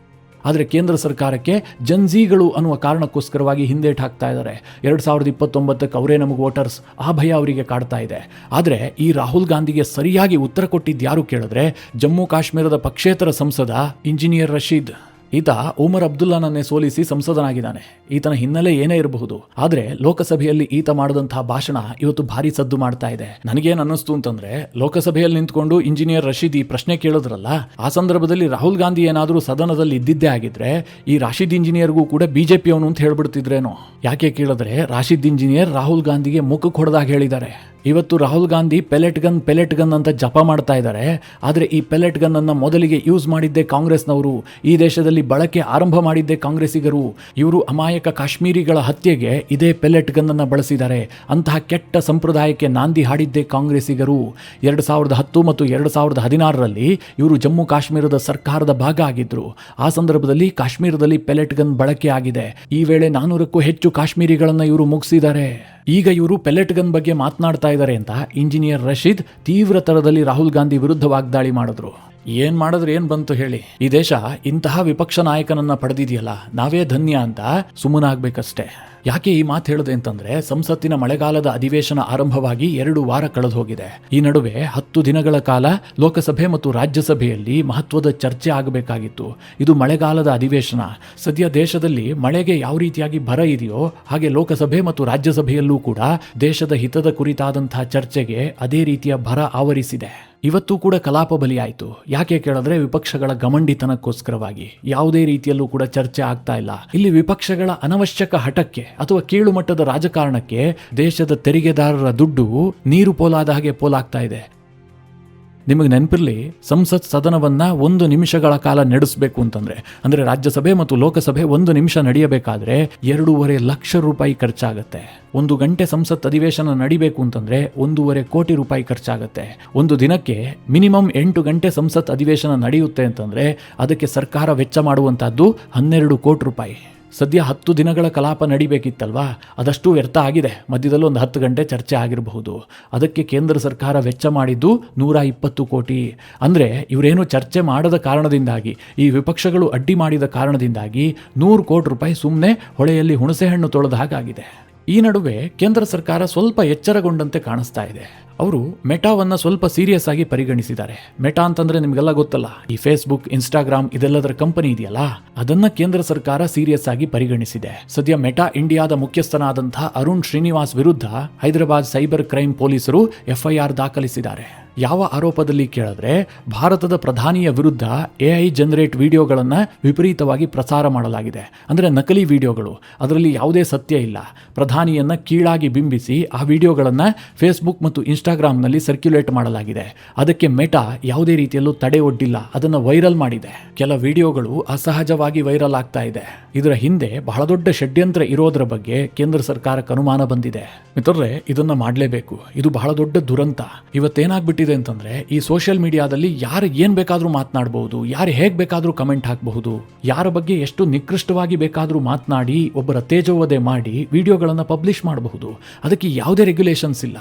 ಆದರೆ ಕೇಂದ್ರ ಸರ್ಕಾರಕ್ಕೆ ಜನ್ಜೀಗಳು ಅನ್ನುವ ಕಾರಣಕ್ಕೋಸ್ಕರವಾಗಿ ಹಿಂದೇಟು ಹಾಕ್ತಾ ಇದ್ದಾರೆ. 2029ಕ್ಕೆ ಅವರೇ ನಮಗೆ ವೋಟರ್ಸ್, ಆ ಭಯ ಅವರಿಗೆ ಕಾಡ್ತಾ ಇದೆ. ಆದರೆ ಈ ರಾಹುಲ್ ಗಾಂಧಿಗೆ ಸರಿಯಾಗಿ ಉತ್ತರ ಕೊಟ್ಟಿದ್ದು ಯಾರು ಕೇಳಿದ್ರೆ, ಜಮ್ಮು ಕಾಶ್ಮೀರದ ಪಕ್ಷೇತರ ಸಂಸದ ಇಂಜಿನಿಯರ್ ರಶೀದ್. ಈತ ಉಮರ್ ಅಬ್ದುಲ್ಲಾನನ್ನೇ ಸೋಲಿಸಿ ಸಂಸದನಾಗಿದ್ದಾನೆ. ಈತನ ಹಿನ್ನೆಲೆ ಏನೇ ಇರಬಹುದು, ಆದ್ರೆ ಲೋಕಸಭೆಯಲ್ಲಿ ಈತ ಮಾಡಿದಂತಹ ಭಾಷಣ ಇವತ್ತು ಭಾರಿ ಸದ್ದು ಮಾಡ್ತಾ ಇದೆ. ನನಗೇನು ಅನ್ನಿಸ್ತು ಅಂತಂದ್ರೆ, ಲೋಕಸಭೆಯಲ್ಲಿ ನಿಂತ್ಕೊಂಡು ಇಂಜಿನಿಯರ್ ರಶೀದ್ ಈ ಪ್ರಶ್ನೆ ಕೇಳಿದ್ರಲ್ಲ, ಆ ಸಂದರ್ಭದಲ್ಲಿ ರಾಹುಲ್ ಗಾಂಧಿ ಏನಾದರೂ ಸದನದಲ್ಲಿ ಇದ್ದಿದ್ದೇ ಆಗಿದ್ರೆ ಈ ರಾಶಿದ್ ಇಂಜಿನಿಯರ್ಗೂ ಕೂಡ ಬಿಜೆಪಿ ಅವನು ಅಂತ ಹೇಳ್ಬಿಡ್ತಿದ್ರೇನೋ. ಯಾಕೆ ಕೇಳಿದ್ರೆ, ರಾಶಿದ್ ಇಂಜಿನಿಯರ್ ರಾಹುಲ್ ಗಾಂಧಿಗೆ ಮುಖಕ್ಕೆ ಹೊಡೆದಾಗ ಹೇಳಿದ್ದಾರೆ. ಇವತ್ತು ರಾಹುಲ್ ಗಾಂಧಿ ಪೆಲೆಟ್ ಗನ್ ಅಂತ ಜಪ ಮಾಡ್ತಾ ಇದ್ದಾರೆ. ಆದರೆ ಈ ಪೆಲೆಟ್ ಗನ್ ಅನ್ನ ಮೊದಲಿಗೆ ಯೂಸ್ ಮಾಡಿದ್ದೇ ಕಾಂಗ್ರೆಸ್ನವರು. ಈ ದೇಶದಲ್ಲಿ ದೇಶದಲ್ಲಿ ಬಳಕೆ ಆರಂಭ ಮಾಡಿದ್ದೇ ಕಾಂಗ್ರೆಸ್ಸಿಗರು. ಇವರು ಅಮಾಯಕ ಕಾಶ್ಮೀರಿಗಳ ಹತ್ಯೆಗೆ ಇದೇ ಪೆಲೆಟ್ ಗನ್ ಅನ್ನು ಬಳಸಿದ್ದಾರೆ. ಅಂತಹ ಕೆಟ್ಟ ಸಂಪ್ರದಾಯಕ್ಕೆ ನಾಂದಿ ಹಾಡಿದ್ದೇ ಕಾಂಗ್ರೆಸ್ಸಿಗರು. 2010 ಮತ್ತು 2016ರಲ್ಲಿ ಇವರು ಜಮ್ಮು ಕಾಶ್ಮೀರದ ಸರ್ಕಾರದ ಭಾಗ ಆಗಿದ್ರು. ಆ ಸಂದರ್ಭದಲ್ಲಿ ಕಾಶ್ಮೀರದಲ್ಲಿ ಪೆಲೆಟ್ ಗನ್ ಬಳಕೆ ಆಗಿದೆ. ಈ ವೇಳೆ 400ಕ್ಕೂ ಹೆಚ್ಚು ಕಾಶ್ಮೀರಿಗಳನ್ನ ಇವರು ಮುಗಿಸಿದ್ದಾರೆ. ಈಗ ಇವರು ಪೆಲೆಟ್ ಗನ್ ಬಗ್ಗೆ ಮಾತನಾಡ್ತಾ ಇದ್ದಾರೆ ಅಂತ ಇಂಜಿನಿಯರ್ ರಶೀದ್ ತೀವ್ರ ತರದಲ್ಲಿ ರಾಹುಲ್ ಗಾಂಧಿ ವಿರುದ್ಧ ವಾಗ್ದಾಳಿ ಮಾಡಿದ್ರು. ಏನ್ ಮಾಡಿದ್ರೆ ಏನ್ ಬಂತು ಹೇಳಿ? ಈ ದೇಶ ಇಂತಹ ವಿಪಕ್ಷ ನಾಯಕನನ್ನ ಪಡೆದಿದೆಯಲ್ಲ, ನಾವೇ ಧನ್ಯ ಅಂತ ಸುಮ್ಮನಾಗ್ಬೇಕಷ್ಟೇ. ಯಾಕೆ ಈ ಮಾತು ಹೇಳಿದೆ ಅಂತಂದ್ರೆ, ಸಂಸತ್ತಿನ ಮಳೆಗಾಲದ ಅಧಿವೇಶನ ಆರಂಭವಾಗಿ 2 ವಾರ ಕಳೆದು ಹೋಗಿದೆ. ಈ ನಡುವೆ 10 ದಿನಗಳ ಕಾಲ ಲೋಕಸಭೆ ಮತ್ತು ರಾಜ್ಯಸಭೆಯಲ್ಲಿ ಮಹತ್ವದ ಚರ್ಚೆ ಆಗಬೇಕಾಗಿತ್ತು. ಇದು ಮಳೆಗಾಲದ ಅಧಿವೇಶನ. ಸದ್ಯ ದೇಶದಲ್ಲಿ ಮಳೆಗೆ ಯಾವ ರೀತಿಯಾಗಿ ಬರ ಇದೆಯೋ ಹಾಗೆ ಲೋಕಸಭೆ ಮತ್ತು ರಾಜ್ಯಸಭೆಯಲ್ಲೂ ಕೂಡ ದೇಶದ ಹಿತದ ಕುರಿತಾದಂತಹ ಚರ್ಚೆಗೆ ಅದೇ ರೀತಿಯ ಬರ ಆವರಿಸಿದೆ. ಇವತ್ತು ಕೂಡ ಕಲಾಪ ಬಲಿಯಾಯಿತು. ಯಾಕೆ ಕೇಳಿದ್ರೆ, ವಿಪಕ್ಷಗಳ ಗಮಂಡಿತನಕ್ಕೋಸ್ಕರವಾಗಿ ಯಾವುದೇ ರೀತಿಯಲ್ಲೂ ಕೂಡ ಚರ್ಚೆ ಆಗ್ತಾ ಇಲ್ಲ. ಇಲ್ಲಿ ವಿಪಕ್ಷಗಳ ಅನವಶ್ಯಕ ಹಠಕ್ಕೆ ಅಥವಾ ಕೀಳು ಮಟ್ಟದ ರಾಜಕಾರಣಕ್ಕೆ ದೇಶದ ತೆರಿಗೆದಾರರ ದುಡ್ಡು ನೀರು ಪೋಲಾದ ಹಾಗೆ ಪೋಲಾಗ್ತಾ ಇದೆ. ನಿಮಗೆ ನೆನಪಿರಲಿ, ಸಂಸತ್ ಸದನವನ್ನ 1 ನಿಮಿಷಗಳ ಕಾಲ ನಡೆಸಬೇಕು ಅಂತಂದ್ರೆ, ಅಂದ್ರೆ ರಾಜ್ಯಸಭೆ ಮತ್ತು ಲೋಕಸಭೆ 1 ನಿಮಿಷ ನಡೆಯಬೇಕಾದ್ರೆ 2.5 ಲಕ್ಷ ರೂಪಾಯಿ ಖರ್ಚಾಗತ್ತೆ. 1 ಗಂಟೆ ಸಂಸತ್ ಅಧಿವೇಶನ ನಡಿಬೇಕು ಅಂತಂದ್ರೆ 1.5 ಕೋಟಿ ರೂಪಾಯಿ ಖರ್ಚಾಗತ್ತೆ. ಒಂದು ದಿನಕ್ಕೆ ಮಿನಿಮಮ್ 8 ಗಂಟೆ ಸಂಸತ್ ಅಧಿವೇಶನ ನಡೆಯುತ್ತೆ ಅಂತಂದ್ರೆ ಅದಕ್ಕೆ ಸರ್ಕಾರ ವೆಚ್ಚ ಮಾಡುವಂತಹದ್ದು 12 ಕೋಟಿ ರೂಪಾಯಿ. ಸದ್ಯ 10 ದಿನಗಳ ಕಲಾಪ ನಡಿಬೇಕಿತ್ತಲ್ವಾ, ಅದಷ್ಟು ವ್ಯರ್ಥ ಆಗಿದೆ. ಮಧ್ಯದಲ್ಲಿ ಒಂದು 10 ಗಂಟೆ ಚರ್ಚೆ ಆಗಿರಬಹುದು. ಅದಕ್ಕೆ ಕೇಂದ್ರ ಸರ್ಕಾರ ವೆಚ್ಚ ಮಾಡಿದ್ದು 120 ಕೋಟಿ. ಅಂದರೆ ಇವರೇನು ಚರ್ಚೆ ಮಾಡದ ಕಾರಣದಿಂದಾಗಿ, ಈ ವಿಪಕ್ಷಗಳು ಅಡ್ಡಿ ಮಾಡಿದ ಕಾರಣದಿಂದಾಗಿ 100 ಕೋಟಿ ರೂಪಾಯಿ ಸುಮ್ಮನೆ ಹೊಳೆಯಲ್ಲಿ ಹುಣಸೆಹಣ್ಣು ತೊಳೆದ ಹಾಗಾಗಿದೆ. ಈ ನಡುವೆ ಕೇಂದ್ರ ಸರ್ಕಾರ ಸ್ವಲ್ಪ ಎಚ್ಚರಗೊಂಡಂತೆ ಕಾಣಿಸ್ತಾ ಇದೆ. ಅವರು ಮೆಟಾವನ್ನ ಸ್ವಲ್ಪ ಸೀರಿಯಸ್ ಆಗಿ ಪರಿಗಣಿಸಿದ್ದಾರೆ. ಮೆಟಾ ಅಂತಂದ್ರೆ ನಿಮಗೆಲ್ಲ ಗೊತ್ತಲ್ಲ, ಈ ಫೇಸ್ಬುಕ್, ಇನ್ಸ್ಟಾಗ್ರಾಮ್ ಇದೆಲ್ಲದರ ಕಂಪನಿ ಇದೆಯಲ್ಲ, ಅದನ್ನ ಕೇಂದ್ರ ಸರ್ಕಾರ ಸೀರಿಯಸ್ ಆಗಿ ಪರಿಗಣಿಸಿದೆ. ಸದ್ಯ ಮೆಟಾ ಇಂಡಿಯಾದ ಮುಖ್ಯಸ್ಥನಾದಂತಹ ಅರುಣ್ ಶ್ರೀನಿವಾಸ್ ವಿರುದ್ಧ ಹೈದರಾಬಾದ್ ಸೈಬರ್ ಕ್ರೈಮ್ ಪೊಲೀಸರು FIR ದಾಖಲಿಸಿದ್ದಾರೆ. ಯಾವ ಆರೋಪದಲ್ಲಿ ಕೇಳಿದ್ರೆ, ಭಾರತದ ಪ್ರಧಾನಿಯ ವಿರುದ್ಧ AI ಜನರೇಟ್ ವಿಡಿಯೋಗಳನ್ನು ವಿಪರೀತವಾಗಿ ಪ್ರಸಾರ ಮಾಡಲಾಗಿದೆ. ಅಂದರೆ ನಕಲಿ ವಿಡಿಯೋಗಳು, ಅದರಲ್ಲಿ ಯಾವುದೇ ಸತ್ಯ ಇಲ್ಲ. ಪ್ರಧಾನಿಯನ್ನ ಕೀಳಾಗಿ ಬಿಂಬಿಸಿ ಆ ವಿಡಿಯೋಗಳನ್ನು ಫೇಸ್ಬುಕ್ ಮತ್ತು ಇನ್ಸ್ಟಾಗ್ರಾಮ್ನಲ್ಲಿ ಸರ್ಕ್ಯುಲೇಟ್ ಮಾಡಲಾಗಿದೆ. ಅದಕ್ಕೆ ಮೆಟಾ ಯಾವುದೇ ರೀತಿಯಲ್ಲೂ ತಡೆ ಒಡ್ಡಿಲ್ಲ, ಅದನ್ನು ವೈರಲ್ ಮಾಡಿದೆ. ಕೆಲ ವಿಡಿಯೋಗಳು ಅಸಹಜವಾಗಿ ವೈರಲ್ ಆಗ್ತಾ ಇದೆ. ಇದರ ಹಿಂದೆ ಬಹಳ ದೊಡ್ಡ ಷಡ್ಯಂತ್ರ ಇರೋದರ ಬಗ್ಗೆ ಕೇಂದ್ರ ಸರ್ಕಾರಕ್ಕೆ ಅನುಮಾನ ಬಂದಿದೆ. ಮಿತ್ರರೇ, ಇದನ್ನ ಮಾಡಲೇಬೇಕು. ಇದು ಬಹಳ ದೊಡ್ಡ ದುರಂತ. ಇವತ್ತೇನಾಗ್ಬಿಟ್ಟಿದೆ ಅಂತಂದ್ರೆ, ಈ ಸೋಷಿಯಲ್ ಮೀಡಿಯಾದಲ್ಲಿ ಯಾರು ಏನ್ ಬೇಕಾದ್ರೂ ಮಾತನಾಡಬಹುದು, ಯಾರು ಹೇಗ್ ಬೇಕಾದ್ರೂ ಕಮೆಂಟ್ ಹಾಕಬಹುದು, ಯಾರ ಬಗ್ಗೆ ಎಷ್ಟು ನಿಕೃಷ್ಟವಾಗಿ ಬೇಕಾದ್ರೂ ಮಾತನಾಡಿ ಒಬ್ಬರ ತೇಜೋವಧೆ ಮಾಡಿ ವಿಡಿಯೋಗಳನ್ನ ಪಬ್ಲಿಷ್ ಮಾಡಬಹುದು. ಅದಕ್ಕೆ ಯಾವುದೇ ರೆಗ್ಯುಲೇಷನ್ಸ್ ಇಲ್ಲ.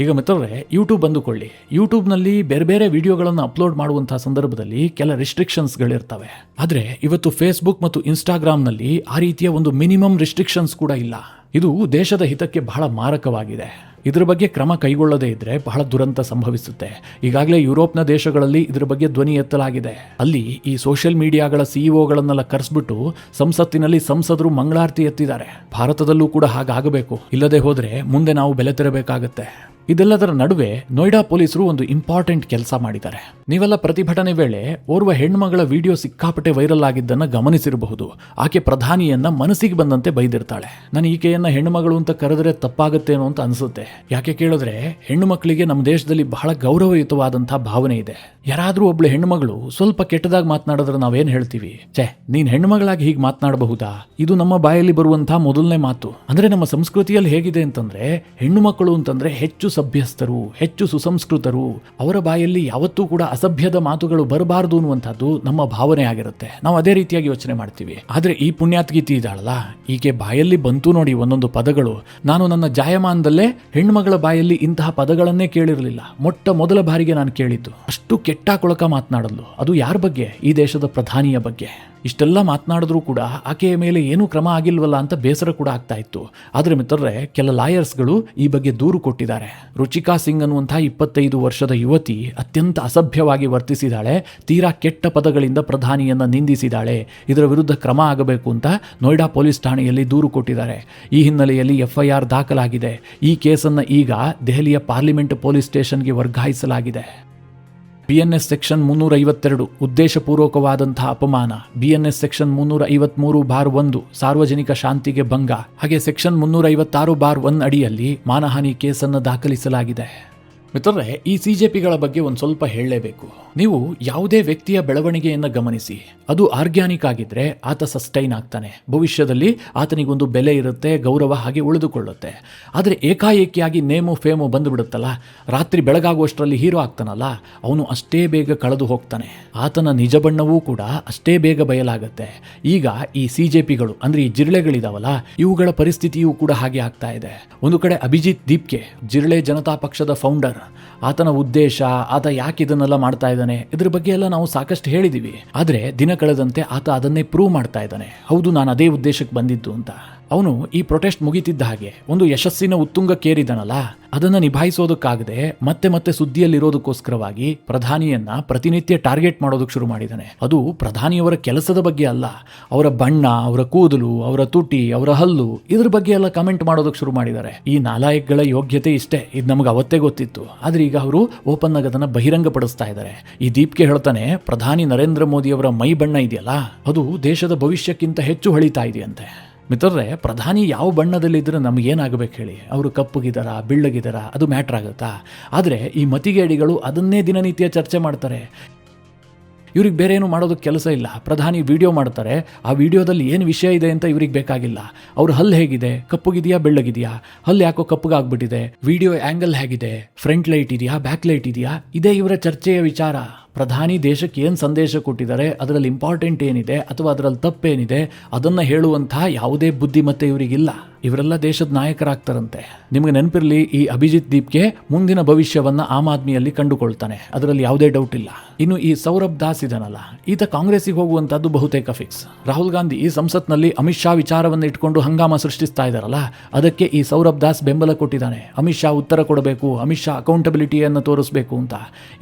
ಈಗ ಮಿತ್ರರೇ, ಯೂಟ್ಯೂಬ್ ಅಂದುಕೊಳ್ಳಿ. ಯೂಟ್ಯೂಬ್ನಲ್ಲಿ ಬೇರೆ ಬೇರೆ ವಿಡಿಯೋಗಳನ್ನು ಅಪ್ಲೋಡ್ ಮಾಡುವಂತಹ ಸಂದರ್ಭದಲ್ಲಿ ಕೆಲ ರಿಸ್ಟ್ರಿಕ್ಷನ್ಸ್ಗಳಿರ್ತವೆ. ಆದರೆ ಇವತ್ತು ಫೇಸ್ಬುಕ್ ಮತ್ತು ಇನ್ಸ್ಟಾಗ್ರಾಮ್ನಲ್ಲಿ ಆ ರೀತಿಯ ಒಂದು ಮಿನಿಮಮ್ ರಿಸ್ಟ್ರಿಕ್ಷನ್ಸ್ ಕೂಡ ಇಲ್ಲ. ಇದು ದೇಶದ ಹಿತಕ್ಕೆ ಬಹಳ ಮಾರಕವಾಗಿದೆ. ಇದರ ಬಗ್ಗೆ ಕ್ರಮ ಕೈಗೊಳ್ಳದೇ ಇದ್ರೆ ಬಹಳ ದುರಂತ ಸಂಭವಿಸುತ್ತೆ. ಈಗಾಗಲೇ ಯುರೋಪ್ನ ದೇಶಗಳಲ್ಲಿ ಇದರ ಬಗ್ಗೆ ಧ್ವನಿ ಎತ್ತಲಾಗಿದೆ. ಅಲ್ಲಿ ಈ ಸೋಷಿಯಲ್ ಮೀಡಿಯಾಗಳ ಸಿಇಒಗಳನ್ನೆಲ್ಲ ಕರೆಸ್ಬಿಟ್ಟು ಸಂಸತ್ತಿನಲ್ಲಿ ಸಂಸದರು ಮಂಗಳಾರತಿ ಎತ್ತಿದ್ದಾರೆ. ಭಾರತದಲ್ಲೂ ಕೂಡ ಹಾಗಾಗಬೇಕು. ಇಲ್ಲದೆ ಹೋದ್ರೆ ಮುಂದೆ ನಾವು ಬೆಲೆ ತೆರಬೇಕಾಗತ್ತೆ. ಇದೆಲ್ಲದರ ನಡುವೆ ನೋಯ್ಡಾ ಪೊಲೀಸರು ಒಂದು ಇಂಪಾರ್ಟೆಂಟ್ ಕೆಲಸ ಮಾಡಿದ್ದಾರೆ. ನೀವೆಲ್ಲ ಪ್ರತಿಭಟನೆ ವೇಳೆ ಓರ್ವ ಹೆಣ್ಮಗಳ ವಿಡಿಯೋ ಸಿಕ್ಕಾಪಟ್ಟೆ ವೈರಲ್ ಆಗಿದ್ದನ್ನು ಗಮನಿಸಿರಬಹುದು. ಆಕೆ ಪ್ರಧಾನಿಯನ್ನ ಮನಸ್ಸಿಗೆ ಬಂದಂತೆ ಬೈದಿರ್ತಾಳೆ. ನಾನು ಈಕೆಯನ್ನ ಹೆಣ್ಣುಮಗಳು ಅಂತ ಕರೆದ್ರೆ ತಪ್ಪಾಗತ್ತೇನೋ ಅಂತ ಅನಿಸುತ್ತೆ. ಯಾಕೆ ಕೇಳಿದ್ರೆ, ಹೆಣ್ಣು ಮಕ್ಕಳಿಗೆ ನಮ್ಮ ದೇಶದಲ್ಲಿ ಬಹಳ ಗೌರವಯುತವಾದಂತಹ ಭಾವನೆ ಇದೆ. ಯಾರಾದ್ರೂ ಒಬ್ಳು ಹೆಣ್ಣುಮಗಳು ಸ್ವಲ್ಪ ಕೆಟ್ಟದಾಗಿ ಮಾತನಾಡಿದ್ರೆ ನಾವೇನ್ ಹೇಳ್ತೀವಿ? ನೀನ್ ಹೆಣ್ಣುಮಗಳಾಗಿ ಹೀಗೆ ಮಾತನಾಡಬಹುದಾ? ಇದು ನಮ್ಮ ಬಾಯಲ್ಲಿ ಬರುವಂತಹ ಮೊದಲನೇ ಮಾತು. ಅಂದ್ರೆ ನಮ್ಮ ಸಂಸ್ಕೃತಿಯಲ್ಲಿ ಹೇಗಿದೆ ಅಂತಂದ್ರೆ, ಹೆಣ್ಣು ಮಕ್ಕಳು ಅಂತಂದ್ರೆ ಹೆಚ್ಚು ಸಭ್ಯಸ್ಥರು, ಹೆಚ್ಚು ಸುಸಂಸ್ಕೃತರು, ಅವರ ಬಾಯಲ್ಲಿ ಯಾವತ್ತೂ ಕೂಡ ಅಸಭ್ಯದ ಮಾತುಗಳು ಬರಬಾರದು ಅನ್ನುವಂಥದ್ದು ನಮ್ಮ ಭಾವನೆ ಆಗಿರುತ್ತೆ. ನಾವು ಅದೇ ರೀತಿಯಾಗಿ ಯೋಚನೆ ಮಾಡ್ತೀವಿ. ಆದ್ರೆ ಈ ಪುಣ್ಯಾತ್ಗೀತಿ ಇದ್ದಾಳಲ್ಲ, ಈಕೆ ಬಾಯಲ್ಲಿ ಬಂತು ನೋಡಿ ಒಂದೊಂದು ಪದಗಳು. ನಾನು ನನ್ನ ಜಾಯಮಾನದಲ್ಲೇ ಹೆಣ್ಮಗಳ ಬಾಯಲ್ಲಿ ಇಂತಹ ಪದಗಳನ್ನೇ ಕೇಳಿರಲಿಲ್ಲ. ಮೊದಲ ಬಾರಿಗೆ ನಾನು ಕೇಳಿದ್ದು. ಅಷ್ಟು ಕೆಟ್ಟ ಕೊಳಕ ಮಾತನಾಡಲು. ಅದು ಯಾರ ಬಗ್ಗೆ? ಈ ದೇಶದ ಪ್ರಧಾನಿಯ ಬಗ್ಗೆ. ಇಷ್ಟೆಲ್ಲ ಮಾತನಾಡಿದ್ರೂ ಕೂಡ ಆಕೆಯ ಮೇಲೆ ಏನೂ ಕ್ರಮ ಆಗಿಲ್ವಲ್ಲ ಅಂತ ಬೇಸರ ಕೂಡ ಆಗ್ತಾ ಇತ್ತು. ಆದರೆ ಮಿತ್ರರೇ, ಕೆಲ ಲಾಯರ್ಸ್ಗಳು ಈ ಬಗ್ಗೆ ದೂರು ಕೊಟ್ಟಿದ್ದಾರೆ. ರುಚಿಕಾ ಸಿಂಗ್ ಅನ್ನುವಂತಹ 25 ವರ್ಷದ ಯುವತಿ ಅತ್ಯಂತ ಅಸಭ್ಯವಾಗಿ ವರ್ತಿಸಿದಾಳೆ. ತೀರಾ ಕೆಟ್ಟ ಪದಗಳಿಂದ ಪ್ರಧಾನಿಯನ್ನ ನಿಂದಿಸಿದಾಳೆ. ಇದರ ವಿರುದ್ಧ ಕ್ರಮ ಆಗಬೇಕು ಅಂತ ನೋಯ್ಡಾ ಪೊಲೀಸ್ ಠಾಣೆಯಲ್ಲಿ ದೂರು ಕೊಟ್ಟಿದ್ದಾರೆ. ಈ ಹಿನ್ನೆಲೆಯಲ್ಲಿ FIR ದಾಖಲಾಗಿದೆ. ಈ ಕೇಸನ್ನು ಈಗ ದೆಹಲಿಯ ಪಾರ್ಲಿಮೆಂಟ್ ಪೊಲೀಸ್ ಸ್ಟೇಷನ್ಗೆ ವರ್ಗಾಯಿಸಲಾಗಿದೆ. BNS ಸೆಕ್ಷನ್ 352 ಉದ್ದೇಶಪೂರ್ವಕವಾದಂತಹ ಅಪಮಾನ, BNS ಸೆಕ್ಷನ್ 353(1) ಸಾರ್ವಜನಿಕ ಶಾಂತಿಗೆ ಭಂಗ, ಹಾಗೆ ಸೆಕ್ಷನ್ 356(1) ಅಡಿಯಲ್ಲಿ ಮಾನಹಾನಿ ಕೇಸನ್ನು ದಾಖಲಿಸಲಾಗಿದೆ. ಮಿತ್ರರೇ, ಈ ಸಿಜೆಪಿಗಳ ಬಗ್ಗೆ ಒಂದು ಸ್ವಲ್ಪ ಹೇಳಲೇಬೇಕು. ನೀವು ಯಾವುದೇ ವ್ಯಕ್ತಿಯ ಬೆಳವಣಿಗೆಯನ್ನು ಗಮನಿಸಿ, ಅದು ಆರ್ಗ್ಯಾನಿಕ್ ಆಗಿದ್ರೆ ಆತ ಸಸ್ಟೈನ್ ಆಗ್ತಾನೆ, ಭವಿಷ್ಯದಲ್ಲಿ ಆತನಿಗೊಂದು ಬೆಲೆ ಇರುತ್ತೆ, ಗೌರವ ಹಾಗೆ ಉಳಿದುಕೊಳ್ಳುತ್ತೆ. ಆದರೆ ಏಕಾಏಕಿಯಾಗಿ ನೇಮು ಫೇಮು ಬಂದುಬಿಡುತ್ತಲ್ಲ, ರಾತ್ರಿ ಬೆಳಗಾಗುವಷ್ಟರಲ್ಲಿ ಹೀರೋ ಆಗ್ತಾನಲ್ಲ, ಅವನು ಅಷ್ಟೇ ಬೇಗ ಕಳೆದು ಹೋಗ್ತಾನೆ. ಆತನ ನಿಜ ಬಣ್ಣವೂ ಕೂಡ ಅಷ್ಟೇ ಬೇಗ ಬಯಲಾಗುತ್ತೆ. ಈಗ ಈ ಸಿಜೆಪಿಗಳು ಅಂದ್ರೆ ಈ ಜಿರಳೆಗಳಿದಾವಲ್ಲ, ಇವುಗಳ ಪರಿಸ್ಥಿತಿಯೂ ಕೂಡ ಹಾಗೆ ಆಗ್ತಾ ಇದೆ. ಒಂದು ಕಡೆ ಅಭಿಜಿತ್ ದೀಪ್ಗೆ, ಜಿರಳೆ ಜನತಾ ಪಕ್ಷದ ಫೌಂಡರ್, ಆತನ ಉದ್ದೇಶ, ಆತ ಯಾಕೆ ಇದನ್ನೆಲ್ಲ ಮಾಡ್ತಾ ಇದ್ದಾನೆ, ಇದ್ರ ಬಗ್ಗೆ ಎಲ್ಲ ನಾವು ಸಾಕಷ್ಟು ಹೇಳಿದೀವಿ. ಆದ್ರೆ ದಿನ ಕಳೆದಂತೆ ಆತ ಅದನ್ನೇ ಪ್ರೂವ್ ಮಾಡ್ತಾ ಇದ್ದಾನೆ, ಹೌದು ನಾನು ಅದೇ ಉದ್ದೇಶಕ್ಕೆ ಬಂದಿದ್ದು ಅಂತ. ಅವನು ಈ ಪ್ರೊಟೆಸ್ಟ್ ಮುಗಿತಿದ್ದ ಹಾಗೆ ಒಂದು ಯಶಸ್ಸಿನ ಉತ್ತುಂಗಕ್ಕೇರಿದನಲ್ಲ, ಅದನ್ನು ನಿಭಾಯಿಸೋದಕ್ಕಾಗದೆ ಮತ್ತೆ ಮತ್ತೆ ಸುದ್ದಿಯಲ್ಲಿರೋದಕ್ಕೋಸ್ಕರವಾಗಿ ಪ್ರಧಾನಿಯನ್ನ ಪ್ರತಿನಿತ್ಯ ಟಾರ್ಗೆಟ್ ಮಾಡೋದಕ್ಕೆ ಶುರು ಮಾಡಿದ್ದಾನೆ. ಅದು ಪ್ರಧಾನಿಯವರ ಕೆಲಸದ ಬಗ್ಗೆ ಅಲ್ಲ, ಅವರ ಬಣ್ಣ, ಅವರ ಕೂದಲು, ಅವರ ತುಟಿ, ಅವರ ಹಲ್ಲು, ಇದ್ರ ಬಗ್ಗೆ ಎಲ್ಲ ಕಮೆಂಟ್ ಮಾಡೋದಕ್ಕೆ ಶುರು ಮಾಡಿದ್ದಾರೆ. ಈ ನಾಲಾಯಕ್ಗಳ ಯೋಗ್ಯತೆ ಇಷ್ಟೇ, ಇದು ನಮಗೆ ಅವತ್ತೇ ಗೊತ್ತಿತ್ತು. ಆದ್ರೆ ಈಗ ಅವರು ಓಪನ್ ಆಗಿ ಅದನ್ನ ಬಹಿರಂಗಪಡಿಸ್ತಾ ಇದ್ದಾರೆ. ಈ ದೀಪ್ಗೆ ಹೇಳ್ತಾನೆ, ಪ್ರಧಾನಿ ನರೇಂದ್ರ ಮೋದಿ ಅವರ ಮೈ ಬಣ್ಣ ಇದೆಯಲ್ಲ, ಅದು ದೇಶದ ಭವಿಷ್ಯಕ್ಕಿಂತ ಹೆಚ್ಚು ಹೊಳಿತಾ ಇದೆಯಂತೆ. ಮಿತ್ರರೇ, ಪ್ರಧಾನಿ ಯಾವ ಬಣ್ಣದಲ್ಲಿದ್ದರೆ ನಮಗೇನಾಗಬೇಕು ಹೇಳಿ? ಅವರು ಕಪ್ಪಗಿದಾರ, ಬೆಳ್ಳಗಿದಾರ, ಅದು ಮ್ಯಾಟ್ರ್ ಆಗುತ್ತಾ? ಆದರೆ ಈ ಮತಿಗೇಡಿಗಳು ಅದನ್ನೇ ದಿನನಿತ್ಯ ಚರ್ಚೆ ಮಾಡ್ತಾರೆ. ಇವ್ರಿಗೆ ಬೇರೆ ಏನು ಮಾಡೋದಕ್ಕೆ ಕೆಲಸ ಇಲ್ಲ. ಪ್ರಧಾನಿ ವಿಡಿಯೋ ಮಾಡ್ತಾರೆ, ಆ ವಿಡಿಯೋದಲ್ಲಿ ಏನು ವಿಷಯ ಇದೆ ಅಂತ ಇವ್ರಿಗೆ ಬೇಕಾಗಿಲ್ಲ. ಅವ್ರ ಹಲ್ಲು ಹೇಗಿದೆ, ಕಪ್ಪುಗಿದೆಯಾ ಬೆಳ್ಳಗಿದೆಯಾ, ಹಲ್ಲು ಯಾಕೋ ಕಪ್ಪಗಾಗ್ಬಿಟ್ಟಿದೆ, ವಿಡಿಯೋ ಆ್ಯಂಗಲ್ ಹೇಗಿದೆ, ಫ್ರಂಟ್ ಲೈಟ್ ಇದೆಯಾ, ಬ್ಯಾಕ್ ಲೈಟ್ ಇದೆಯಾ, ಇದೇ ಇವರ ಚರ್ಚೆಯ ವಿಚಾರ. ಪ್ರಧಾನಿ ದೇಶಕ್ಕೆ ಏನು ಸಂದೇಶ ಕೊಟ್ಟಿದ್ದಾರೆ, ಅದರಲ್ಲಿ ಇಂಪಾರ್ಟೆಂಟ್ ಏನಿದೆ ಅಥವಾ ಅದರಲ್ಲಿ ತಪ್ಪೇನಿದೆ, ಅದನ್ನು ಹೇಳುವಂತಹ ಯಾವುದೇ ಬುದ್ಧಿಮತ್ತೆ ಇವರಿಗಿಲ್ಲ. ಇವರೆಲ್ಲ ದೇಶದ ನಾಯಕರಾಗ್ತಾರಂತೆ. ನಿಮಗೆ ನೆನಪಿರಲಿ, ಈ ಅಭಿಜಿತ್ ದೀಪ್ಗೆ ಮುಂದಿನ ಭವಿಷ್ಯವನ್ನ ಆಮ್ ಆದ್ಮಿಯಲ್ಲಿ ಕಂಡುಕೊಳ್ತಾನೆ, ಅದರಲ್ಲಿ ಯಾವುದೇ ಡೌಟ್ ಇಲ್ಲ. ಇನ್ನು ಈ ಸೌರಭ್ ದಾಸ್ ಇದನ್ನಲ್ಲ, ಈತ ಕಾಂಗ್ರೆಸ್ಸಿಗೆ ಹೋಗುವಂತದ್ದು ಬಹುತೇಕ ಫಿಕ್ಸ್. ರಾಹುಲ್ ಗಾಂಧಿ ಈ ಸಂಸತ್ನಲ್ಲಿ ಅಮಿತ್ ಶಾ ವಿಚಾರವನ್ನು ಇಟ್ಕೊಂಡು ಹಂಗಾಮ ಸೃಷ್ಟಿಸ್ತಾ ಇದ್ದಾರಲ್ಲ, ಅದಕ್ಕೆ ಈ ಸೌರಭ್ ದಾಸ್ ಬೆಂಬಲ ಕೊಟ್ಟಿದ್ದಾನೆ. ಅಮಿತ್ ಶಾ ಉತ್ತರ ಕೊಡಬೇಕು, ಅಮಿತ್ ಶಾ ಅಕೌಂಟಬಿಲಿಟಿಯನ್ನು ತೋರಿಸಬೇಕು ಅಂತ.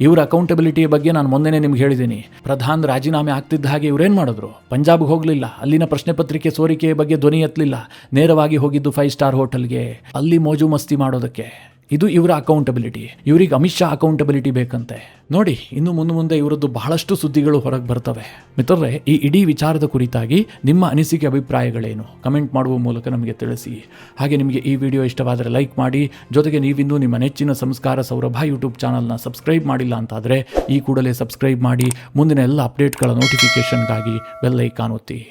ಇವರ ಅಕೌಂಟಬಿಲಿಟಿಯ ಬಗ್ಗೆ ನಾನು ಮೊನ್ನೆನೇ ನಿಮ್ಗೆ ಹೇಳಿದ್ದೀನಿ. ಪ್ರಧಾನ್ ರಾಜೀನಾಮೆ ಆಗ್ತಿದ್ದ ಹಾಗೆ ಇವರೇನು ಮಾಡಿದ್ರು? ಪಂಜಾಬ್ಗೆ ಹೋಗಲಿಲ್ಲ, ಅಲ್ಲಿನ ಪ್ರಶ್ನೆ ಪತ್ರಿಕೆ ಸೋರಿಕೆಯ ಬಗ್ಗೆ ಧ್ವನಿ ಎತ್ತಲಿಲ್ಲ, ನೇರವಾಗಿ ಹೋಗಿದ್ದು 5 ಸ್ಟಾರ್ ಹೋಟೆಲ್ಗೆ, ಅಲ್ಲಿ ಮೋಜು ಮಸ್ತಿ ಮಾಡೋದಕ್ಕೆ. ಇದು ಇವರ ಅಕೌಂಟಬಿಲಿಟಿ. ಇವರಿಗೆ ಅಮಿತ್ ಶಾ ಅಕೌಂಟಬಿಲಿಟಿ ಬೇಕಂತೆ. ನೋಡಿ, ಇನ್ನು ಮುಂದೆ ಇವರದ್ದು ಬಹಳಷ್ಟು ಸುದ್ದಿಗಳು ಹೊರಗೆ ಬರ್ತವೆ. ಮಿತ್ರರೇ, ಈ ಇಡೀ ವಿಚಾರದ ಕುರಿತಾಗಿ ನಿಮ್ಮ ಅನಿಸಿಕೆ ಅಭಿಪ್ರಾಯಗಳೇನು ಕಮೆಂಟ್ ಮಾಡುವ ಮೂಲಕ ನಮಗೆ ತಿಳಿಸಿ. ಹಾಗೆ ನಿಮಗೆ ಈ ವಿಡಿಯೋ ಇಷ್ಟವಾದರೆ ಲೈಕ್ ಮಾಡಿ. ಜೊತೆಗೆ ನೀವಿನ್ನೂ ನಿಮ್ಮ ನೆಚ್ಚಿನ ಸಂಸ್ಕಾರ ಸೌರಭ ಯೂಟ್ಯೂಬ್ ಚಾನಲ್ನ ಸಬ್ಸ್ಕ್ರೈಬ್ ಮಾಡಿಲ್ಲ ಅಂತಾದರೆ ಈ ಕೂಡಲೇ ಸಬ್ಸ್ಕ್ರೈಬ್ ಮಾಡಿ. ಮುಂದಿನ ಎಲ್ಲ ಅಪ್ಡೇಟ್ಗಳ ನೋಟಿಫಿಕೇಷನ್ಗಾಗಿ ಬೆಲ್ ಐಕಾನ್ ಒತ್ತಿ.